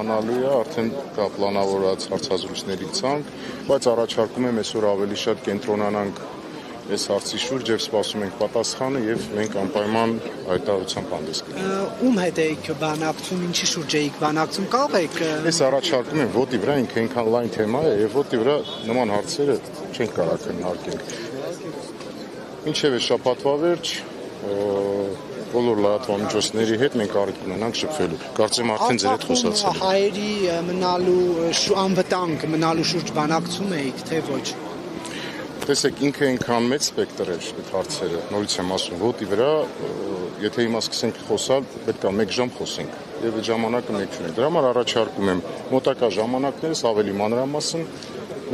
ստանալու է, արդեն կա պլանավորված հարցազրույցների ցանկ, բայց առաջարկում եմ այսօր ավելի շատ կենտրոնանանք այս հարցի շուրջ եւ սպասում ենք պատասխանը եւ մենք անպայման հայտարարությամբ հանդես կգանք։ Ում հետ եք բանակցում, ինչի շուրջ եք բանակցում, կարող եք։ Ես առաջարկում եմ ոտի վրա ինքը այնքան լայն թեմա է եւ ոտի վրա նման հարցերը չենք կարող քննարկենք։ Մինչեւ շաբաթվա վերջ բոլոր լրատվամիջոցների հետ մենք կարիք ունենանք շփվելու։ Կարծեմ արդեն ձեր հետ խոսացել ենք։ Հայերի մնալու անվտանգ մնալու շուրջ բանակցում եք, թե ոչ։ Տեսեք, ինքը այնքան մեծ սպեկտր է այդ հարցերը, նորից եմ ասում, ոտի վրա, եթե հիմա սկսենք խոսալ, պետք է 1 ժամ խոսենք, եւ այդ ժամանակը մեկ չունենք։ Դրա համար առաջարկում եմ մոտակա ժամանակներս ավելի մանրամասն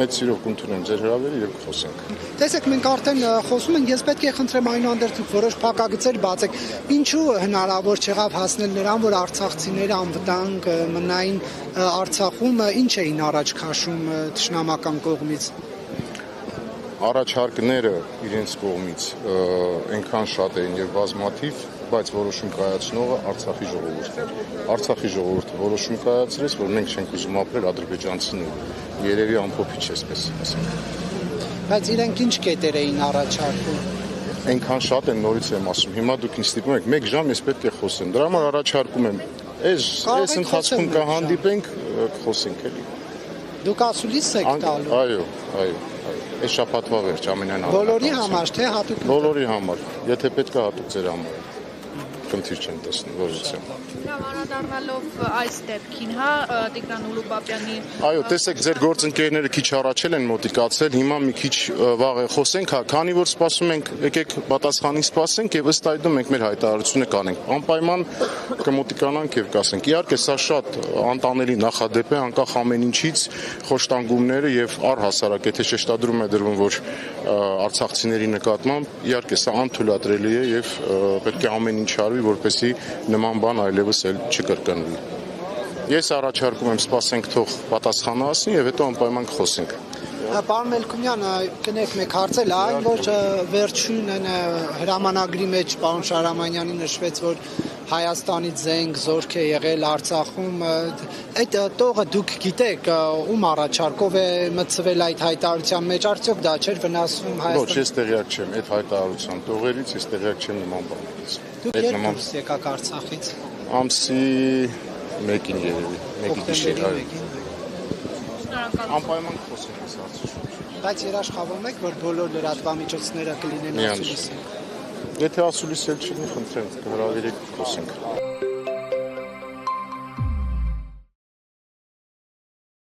մեծ սիրով կընդունեմ ձեր հրավերը եւ կխոսենք։ Տեսեք, մենք արդեն խոսում ենք, ես պետք է խնդրեմ այնուհանդերձ որոշ փակագծեր բացեք։ Ինչու հնարավոր չեղավ հասնել նրան, որ արցախցիները անվտանգ մնային Արցախում, ինչ էին առաջ քաշում թշնամական կողմից։ Առաջարկները իրենց կողմից այնքան շատ էին եւ բազմաթիվ, բայց որոշում կայացնողը Արցախի ժողովուրդն էր։ Արցախի ժողովուրդը որոշում կայացրեց, որ մենք չենք ուզում ապրել ադրբեջանցիները։ Երևի ամփոփիչ էսպես ասենք։ Բայց իրենք ինչ կետեր էին առաջարկում։ Այնքան շատ են, նորից եմ ասում։ Հիմա դուք ինձ ստիպում եք 1 ժամ, ես պետք է խոսեմ։ Դրա համար առաջարկում եմ, այս ընթացքում կհանդիպենք, խոսենք էլի։ Դուք ասուլիս եք տալու։ Այո։ Այս շաբաթվա վերջ ամենայն ավելի։ Բոլորի համար, թե հատուկ։ Բոլորի համար։ Եթե պետք է հատուկ ձեր համար։ Խնդիր չեմ տեսնում, որովհետեւ։ Լավ, անդառնալով այս դեպքին, Տիգրան Ուլուբաբյանի։ Այո, տեսեք, ձեր գործընկերները քիչ առաջել են մոտիկացել, հիմա մի քիչ վաղ է խոսենք, քանի որ սպասում ենք, եկեք պատասխանին սպասենք եւ ըստ այդմ մենք մեր հայտարարությունը կանենք։ Անպայման կմոտիկանանք եւ կասենք։ Իհարկե, սա շատ անտանելի նախադեպ է, անկախ ամեն ինչից, խոշտանգումները եւ առհասարակ, եթե շեշտադրում է դրվում, որ արցախցիների նկատմամբ, իհարկե, սա անթույլատրելի է եւ պետք է ամեն ինչ արվի, որպեսզի նման բան այլևս էլ չկրկնվի։ Ես առաջարկում եմ սպասենք թող պատասխանը ասի եւ հետո անպայման կխոսենք։ Պարոն Մելքումյան, կնեք մեկ հարցել, այն որ վերջին հրամանագրի մեջ պարոն Շահրամանյանի նշվեց, որ Հայաստանից զենք զորք է եղել Արցախում, այդ տողը դուք գիտեք, ում առաջարկով է մտցվել այդ հայտարարության մեջ, արդյոք դա չէր վնասում Հայաստան։ Ոչ, ես տեղյակ չեմ այդ հայտարարության տողերից, ես տեղյակ չեմ նման բաներից։ Դուք երբ դուրս եկաք Արցախից։ Ամսի 1-ին երևի, 1-ի գիշեր։ Անպայման խոսենք այս հարցի շուրջ։ Բայց երաշխավորում եք, որ բոլոր լրատվամիջոցները կլինեն ասուլիսի։ Եթե ասուլիս էլ չլինի, խնդրեմ, կհրավիրեք խոսենք։